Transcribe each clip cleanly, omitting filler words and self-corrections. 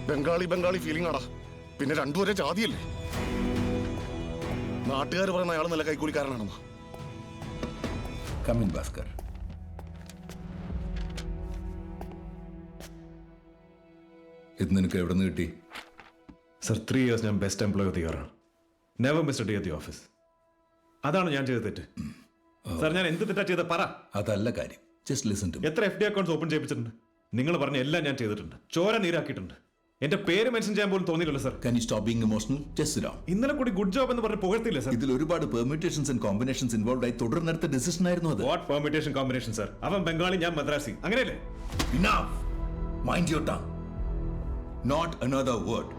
Bengali feeling ആടാ. പിന്നെ രണ്ടുപേരെ ജാതിയല്ലേ. നാട്ടുകാർ പറയുന്ന അയാൾ നല്ല കൈക്കൂലിക്കാരനാണെന്നാ. കമിൻ ഭാസ്കർ. ഇത് നിനക്ക് എവിടെ നിന്ന് കിട്ടി? സർ, 3 years ഞാൻ best employee of the year ആണ്. Never miss day at the office. അതാണ് ഞാൻ ചെയ്ത തെറ്റ്. സാർ, ഞാൻ എന്ത് തെറ്റാ ചെയ്ത പറ. അതല്ല കാര്യം. Just listen to me. എത്ര FD അക്കൗണ്ട്സ് ഓപ്പൺ ചെയ്യിപ്പിച്ചിട്ടുണ്ട്? നിങ്ങൾ പറഞ്ഞ എല്ലാം ഞാൻ ചെയ്തിട്ടുണ്ട്. ചോര നീരാക്കിയിട്ടുണ്ട്. എന്റെ പേര് മെൻഷൻ ചെയ്യാൻ പോലും തോന്നിയില്ലല്ലോ sir. Can you stop being emotional? Just sit down. ഇന്നലെ കൂടി ഗുഡ് ജോബ് എന്ന് പറഞ്ഞ് പുകഴ്ത്തിയില്ലേ സാർ? ഇതിൽ ഒരുപാട് പെർമ്യൂട്ടേഷൻസ് ആൻഡ് കോമ്പിനേഷൻസ് ഇൻവോൾവ് ആയി തുടർന്നെടുത്ത ഡിസിഷൻ ആയിരുന്നു അത്. What permutation combination sir? അവൻ ബംഗാളി, ഞാൻ മദ്രാസി, അങ്ങനെയല്ലേ? Enough. Mind your tongue. Not another word.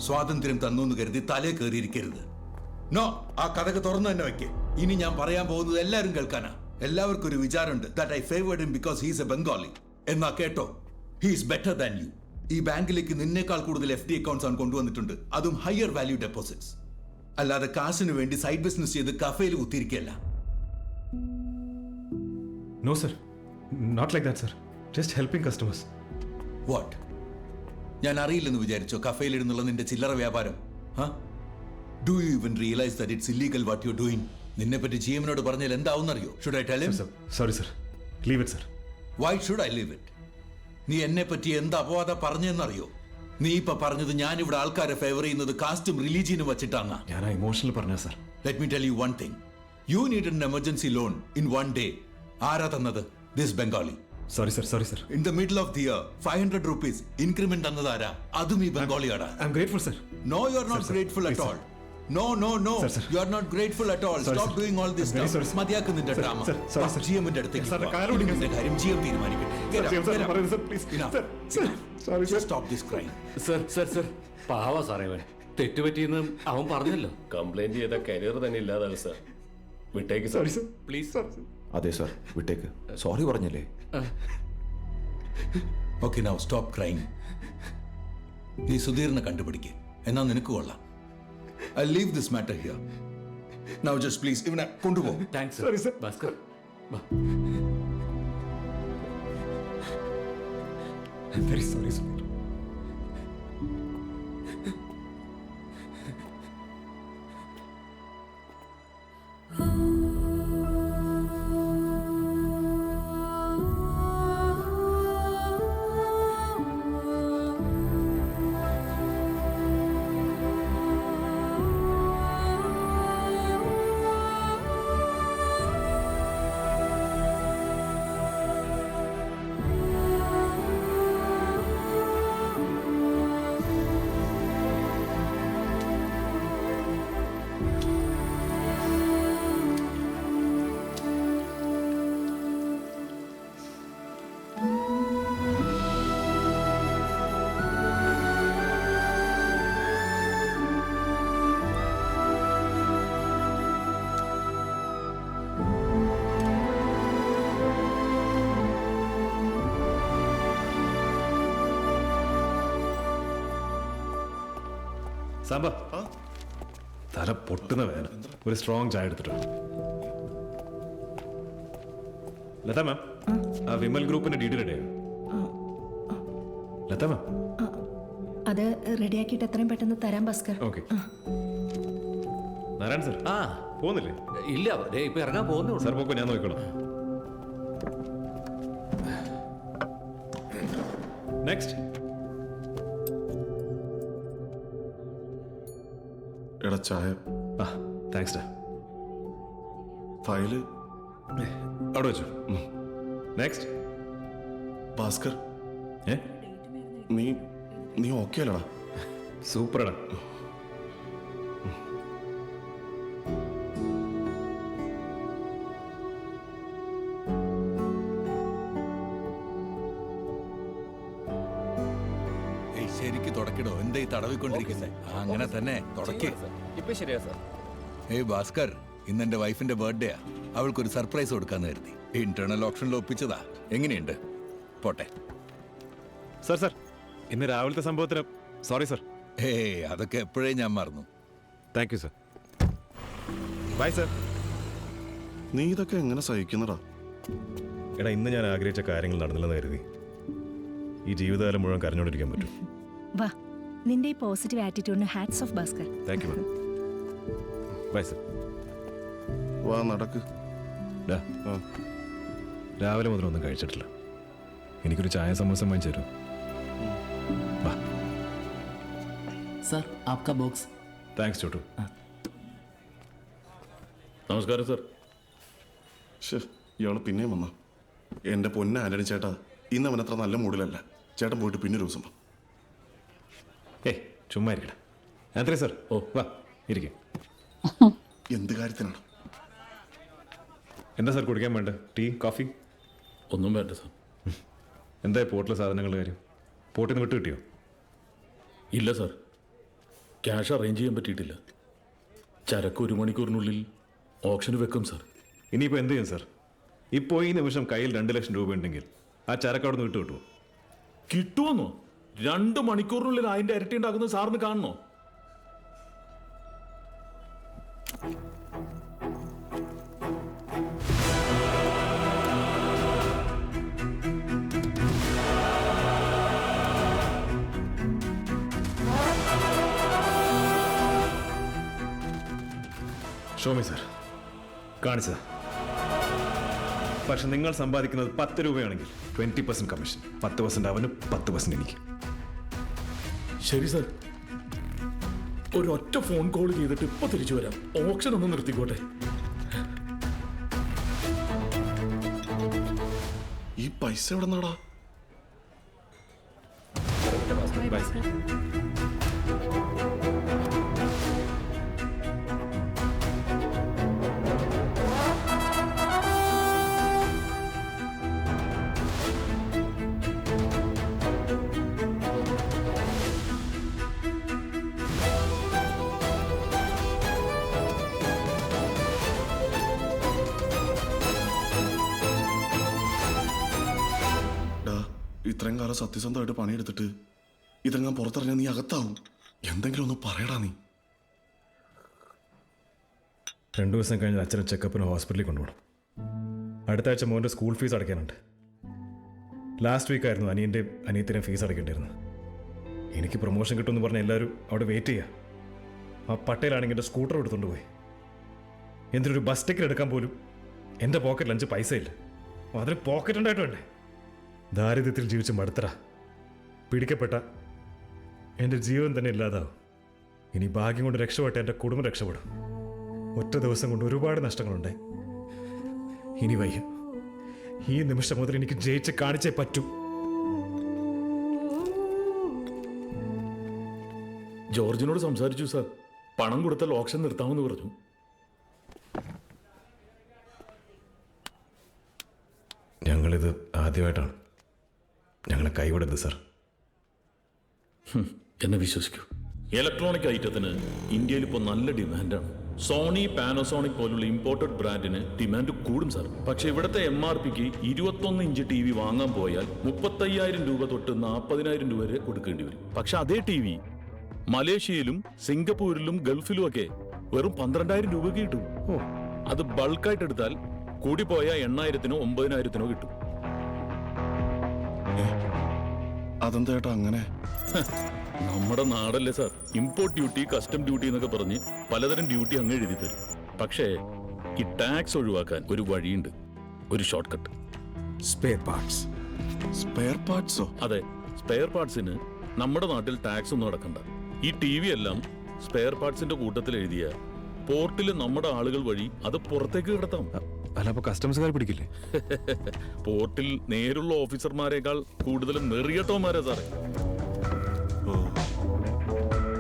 സ്വാതന്ത്ര്യം തന്നു എന്ന് കരുതി തലേ കയറിയിരിക്കരുത്. നോ, ആ കഥക്ക് തുറന്നു തന്നെ വെക്കേ. ഇനി ഞാൻ പറയാൻ പോകുന്നത് എല്ലാവരും കേൾക്കാനാ. എല്ലാവർക്കും ഒരു വിചാരമുണ്ട് that I favoured him because he's a Bengali. എന്നാ കേട്ടോ, ഹീസ് ബെറ്റർ ദാൻ യു. ഈ ബാങ്കിലേക്ക് നിന്നേക്കാൾ കൂടുതൽ FD അക്കൗണ്ട്സ് ആണ് കൊണ്ടുവന്നിട്ടുണ്ട്, അതും ഹയർ വാല്യൂ ഡെപ്പോസിറ്റ്സ്. അല്ലാതെ കാശിന് വേണ്ടി സൈഡ് ബിസിനസ് ചെയ്ത് കഫേയിൽ കുത്തിയിരിക്കല്ല. No sir, not like that sir. Just helping customers. What? ഞാൻ അറിയില്ലെന്ന് വിചാരിച്ചോ കഫേയിലിരുന്നുള്ള നിന്റെ ചില്ലറ വ്യാപാരം? Do you even realise that it's illegal what you doing? നിന്നെ പറ്റി GM-നോട് പറഞ്ഞാൽ എന്താവുന്നറിയോ? Should I tell him? Sorry sir, leave it sir. Why should I leave it? നീ എന്നെ പറ്റി എന്ത് അപവാദ പറഞ്ഞെന്നറിയോ? നീ ഇപ്പൊ പറഞ്ഞത് ഞാൻ ഇവിടെ ആൾക്കാരെ ഫേവർ ചെയ്യുന്നത് കാസ്റ്റും റിലീജിയനും വെച്ചിട്ടാണ്. ഞാൻ ഇമോഷണൽ പറഞ്ഞ sir. Let me tell you one thing. You need an emergency loan in one day. ആരാ തന്നത്? This Bengali. Sorry sir. In the middle of the year 500 rupees increment തന്നത് ആരാ? അതും ഈ ബംഗാളിയാടാ. I am grateful sir. No, you are not grateful at all. No. Sir. You are not grateful at all. Sorry, Stop sir. doing all this Very stuff. sorry, sir. മതിയാക്ക് നിന്റെ drama. GM-ന്റെ അടുത്തേക്ക് Sir, പോ. കാര്യം വിളിക്ക്. ഇതിന്റെ കാര്യം GM തീരുമാനിക്കട്ടെ. Get up, get up. Sir, please. Enough. Sir, sorry sir. Just stop this crying. Sir പാവ സാറേ, അവൻ തെറ്റുപറ്റിയെന്ന് അവൻ പറഞ്ഞല്ലോ. കംപ്ലൈന്റ് ചെയ്ത കരിയർ തന്നെ ഇല്ലാതാവും സാർ. വിട്ടേക്ക് സാർ, സോറി സർ, പ്ലീസ്. അതെ സാർ, വിട്ടേക്ക്. സോറി പറഞ്ഞില്ലേ? Okay, now stop crying. നീ സുധീറിനെ കണ്ടുപിടിക്ക്. എന്നാ നിനക്ക് കൊള്ളാം. I'll leave this matter here. Now just please ഇവനെ കൊണ്ടുപോ. Thanks Sorry, sir. Bhaskar. Very sorry sir. സാമ്പ, തല പൊട്ടുന്ന വേദന. ഒരു സ്ട്രോങ് ചായ എടുത്തിട്ടോ. ലത മാം, ആ വിമൽ ഗ്രൂപ്പിന്റെ ഡീറ്റെയിൽ റെഡിയായോ? ലത മാം, അത് റെഡിയാക്കിയിട്ട് എത്രയും പെട്ടെന്ന് തരാം ഭാസ്കർ. ഓക്കെ. നാരായൺ സർ ആ പോകുന്നില്ലേ? ഇല്ല, ഇപ്പൊ ഇറങ്ങാൻ പോകുന്നേ ഉള്ളൂ. സാർ പോക്കോ, ഞാൻ നോക്കിക്കോളാം. നെക്സ്റ്റ്. എടാ ചായ. ആ, താങ്ക്സ് ഡാ. ഫയല് അവിടെ വെച്ചു. നെക്സ്റ്റ്. ഭാസ്കർ, ഏ, നീ ഓക്കെ അല്ലടാ? സൂപ്പറാണ്. ശരിക്ക് തുടക്കിടോ. എന്താ ഈ തടവിക്കൊണ്ടിരിക്കുന്നത്? അങ്ങനെ തന്നെ തുടക്കേ. ഇപ്പൊ ശരിയാ സാർ. ഏയ് ഭാസ്കർ, ഇന്ന് എന്റെ വൈഫിന്റെ ബർത്ത്ഡേയാ. അവൾക്കൊരു സർപ്രൈസ് കൊടുക്കാന്ന് കരുതി. ഇന്റേണൽ ഓപ്ഷനിൽ ഒപ്പിച്ചതാ. എങ്ങനെയുണ്ട്? പോട്ടെ. സർ, ഇന്ന് രാവിലത്തെ സംഭവത്തിന് സോറി സർ. ഏയ് അതൊക്കെ എപ്പോഴേ ഞാൻ മറന്നു. Thank you sir. Bye sir. നീ ഇതൊക്കെ എങ്ങനെ സഹിക്കുന്നടാ? എടാ, ഇന്ന് ഞാൻ ആഗ്രഹിച്ച കാര്യങ്ങൾ നടന്നില്ലെന്ന് കരുതി ഈ ജീവിതകാലം മുഴുവൻ കരഞ്ഞോണ്ടിരിക്കാൻ പറ്റും. വാ, നിന്റെ ഈ പോസിറ്റീവ് ആറ്റിറ്റ്യൂഡിന് hats off Bhaskar. Thank you ma'am. Bye sir. വാ നടക്ക്. ഡാ, ആ രാവിലെ മുതൽ ഒന്നും കഴിച്ചിട്ടില്ല. എനിക്കൊരു ചായ സമോസം വാങ്ങിച്ചു തരുമോ? വാ. सर आपका बॉक्स. താങ്ക്സ് ചോട്ടു. നമസ്കാരം സർ. ശ്ശേ, ഇയാള് പിന്നെയും വന്ന. എൻ്റെ പൊന്ന ആന്റണി ചേട്ടാ, ഇന്ന് അവൻ അത്ര നല്ല മൂഡിലല്ല. ചേട്ടൻ പോയിട്ട് പിന്നെ ഒരു ദിവസം വാ. ഏയ് ചുമ്മാ ഇരിക്കട. ആന്ത്രി സർ. ഓ വാ ഇരിക്കും. എന്ത് കാര്യത്തിനാണ്? എന്താ സാർ കുടിക്കാൻ വേണ്ട? Tea, coffee? ഒന്നും വേണ്ട സർ. എന്താ പോർട്ടിലെ സാധനങ്ങളുടെ കാര്യം? പോർട്ടിൽ നിന്ന് വിട്ട് കിട്ടിയോ? ഇല്ല സർ, ക്യാഷ് അറേഞ്ച് ചെയ്യാൻ പറ്റിയിട്ടില്ല. ചരക്ക് 1 മണിക്കൂറിനുള്ളിൽ ഓപ്ഷന് വെക്കും സർ. ഇനിയിപ്പോൾ എന്ത് ചെയ്യും സാർ? ഇപ്പോൾ ഈ നിമിഷം കയ്യിൽ 2 ലക്ഷം രൂപ ഉണ്ടെങ്കിൽ ആ ചരക്ക് അവിടെ നിന്ന് വിട്ട് കിട്ടുമോ? കിട്ടുമെന്നോ? 2 മണിക്കൂറിനുള്ളിൽ അതിന്റെ ഇരട്ടി ഉണ്ടാക്കുന്നത് സാറിന് കാണണോ? ഷോമി സാർ കാണിച്ചതാ. പക്ഷെ നിങ്ങൾ സമ്പാദിക്കുന്നത് 10 രൂപയാണെങ്കിൽ 20% കമ്മീഷൻ. 10% അവനും 10% എനിക്ക്. ശരി സർ, ഒരൊറ്റ ഫോൺ കോൾ ചെയ്തിട്ട് ഇപ്പൊ തിരിച്ചു വരാം. ഓപ്ഷൻ ഒന്ന് നിർത്തിക്കോട്ടെ. ഈ പൈസ എവിടെ നിന്നാടാ? Bye sir. ഇത്രയും കാലം സത്യസന്ധമായിട്ട് പണിയെടുത്തിട്ട് ഇതെങ്ങാൻ പുറത്തിറങ്ങിയാൽ നീ അകത്താവും. എന്തെങ്കിലും ഒന്ന് പറയടാ നീ. 2 ദിവസം കഴിഞ്ഞ് അച്ഛനെ ചെക്കപ്പിന് ഹോസ്പിറ്റലിൽ കൊണ്ടുപോകണം. അടുത്ത ആഴ്ച മോൻ്റെ സ്കൂൾ ഫീസ് അടയ്ക്കാനുണ്ട്. ലാസ്റ്റ് വീക്കായിരുന്നു അനിയൻ്റെയും അനിയത്തിൻ്റെയും ഫീസ് അടയ്ക്കേണ്ടിയിരുന്നത്. എനിക്ക് പ്രൊമോഷൻ കിട്ടുമെന്ന് പറഞ്ഞ് എല്ലാവരും അവിടെ വെയിറ്റ് ചെയ്യുക. ആ പട്ടേലാണെങ്കിൽ എൻ്റെ സ്കൂട്ടർ എടുത്തുകൊണ്ട് പോയി. എന്തിനൊരു ബസ് ടിക്കറ്റ് എടുക്കാൻ പോലും എൻ്റെ പോക്കറ്റിൽ 5 പൈസ ഇല്ല. അതിന് പോക്കറ്റ് ഉണ്ടായിട്ട് വേണ്ടേ? ദാരിദ്ര്യത്തിൽ ജീവിച്ച് മടുത്തറ. പിടിക്കപ്പെട്ട എൻ്റെ ജീവൻ തന്നെ ഇല്ലാതാവും. ഇനി ഭാഗ്യം കൊണ്ട് രക്ഷപ്പെട്ട എൻ്റെ കുടുംബം രക്ഷപ്പെടും. ഒറ്റ ദിവസം കൊണ്ട് ഒരുപാട് നഷ്ടങ്ങളുണ്ടായി. ഇനി വയ്യ. ഈ നിമിഷം മുതൽ എനിക്ക് ജയിച്ച് കാണിച്ചേ പറ്റൂ. ജോർജിനോട് സംസാരിച്ചു സാർ. പണം കൊടുത്താൽ ഓപ്ഷൻ നിർത്താമെന്ന് പറഞ്ഞു. ഞങ്ങളിത് ആദ്യമായിട്ടാണ്. ഞങ്ങളെ കൈവിടരുത് സാർ. എന്നെ വിശ്വസിക്കൂ, ഇലക്ട്രോണിക് ഐറ്റത്തിന് ഇന്ത്യയിൽ ഇപ്പോൾ നല്ല ഡിമാൻഡാണ്. സോണി, പാനസോണിക് പോലുള്ള ഇമ്പോർട്ടഡ് ബ്രാൻഡിന് ഡിമാൻഡ് കൂടും സാർ. പക്ഷെ ഇവിടുത്തെ MRPക്ക് 21 ഇഞ്ച് TV വാങ്ങാൻ പോയാൽ 35,000 രൂപ തൊട്ട് 40,000 രൂപ വരെ കൊടുക്കേണ്ടി വരും. പക്ഷെ അതേ TV മലേഷ്യയിലും സിംഗപ്പൂരിലും ഗൾഫിലും ഒക്കെ വെറും 12,000 രൂപയ്ക്ക് കിട്ടും. അത് ബൾക്കായിട്ട് എടുത്താൽ കൂടി പോയാൽ 8,000-നോ 9,000-നോ കിട്ടും. അതെന്താ ചേട്ടാ അങ്ങനെ? നമ്മുടെ നാടല്ലേ sir, import duty, custom duty എന്നൊക്കെ പറഞ്ഞ് പലതരം ഡ്യൂട്ടി അങ്ങ് എഴുതി തരും. പക്ഷേ ഈ ടാക്സ് ഒഴിവാക്കാൻ ഒരു വഴിയുണ്ട്, ഒരു short cut. Spare parts. Spare പാർട്സോ? അതെ, സ്പെയർ പാർട്സിന് നമ്മുടെ നാട്ടിൽ ടാക്സ് ഒന്നും അടക്കണ്ട. ഈ TV എല്ലാം സ്പെയർ പാർട്സിന്റെ കൂട്ടത്തിൽ എഴുതിയ പോർട്ടിൽ നമ്മുടെ ആളുകൾ വഴി അത് പുറത്തേക്ക് കിടത്താം. അല്ല, അപ്പോൾ കസ്റ്റംസുകാർ പിടിക്കില്ലേ? പോർട്ടിൽ നേരുള്ള ഓഫീസർമാരെക്കാൾ കൂടുതലും നെറിയട്ടോമാരാ സാറേ.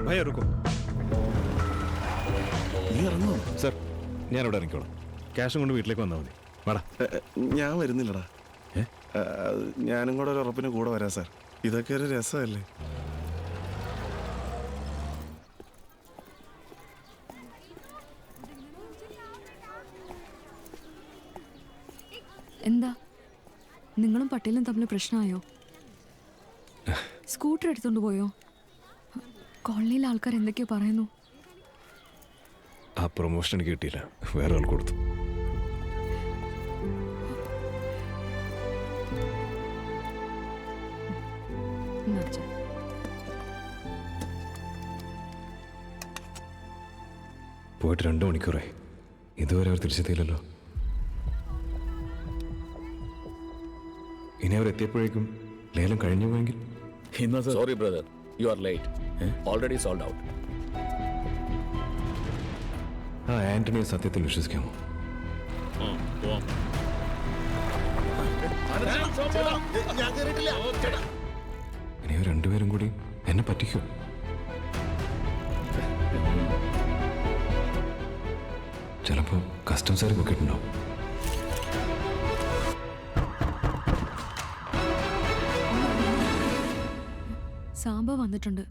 ഭയ എടുക്കും നീ ഇറങ്ങോ? സാർ, ഞാനിവിടെ ഇറങ്ങിക്കോളാം. ക്യാഷും കൊണ്ട് വീട്ടിലേക്ക് വന്നാൽ മതി. വേടാ. ഞാൻ വരുന്നില്ലടാ. ഞാനും കൂടെ ഒരു ഉറപ്പിന് കൂടെ വരാം സാർ. ഇതൊക്കെ ഒരു രസമല്ലേ? എന്താ നിങ്ങളും പട്ടേലും തമ്മിൽ പ്രശ്നമായോ? സ്കൂട്ടർ എടുത്തോണ്ട് പോയോ? കോളനിയിലെ ആൾക്കാർ എന്തൊക്കെയോ പറയുന്നു. ആ പ്രൊമോഷൻ എനിക്ക് കിട്ടിയില്ല, വേറെ ആൾ കൊടുത്തു. ഇന്ന് അച്ഛാ. പോയിട്ട് 2 മണിക്കൂറായി, ഇതുവരെ അവർ തിരിച്ചെത്തിയില്ലല്ലോ. ഇനി അവർ എത്തിയപ്പോഴേക്കും ലേലം കഴിഞ്ഞു പോയെങ്കിൽ? Sorry, brother. You are late. Already sold out. ആ ആന്റണിയെ സത്യത്തിൽ വിശ്വസിക്കാമോ? ഇനി അവർ രണ്ടുപേരും കൂടി എന്നെ പറ്റിക്കോ? ചിലപ്പോ കസ്റ്റംസുകാർ പൊക്കിയിട്ടുണ്ടാവും. സാമ്പ വന്നിട്ടുണ്ട്.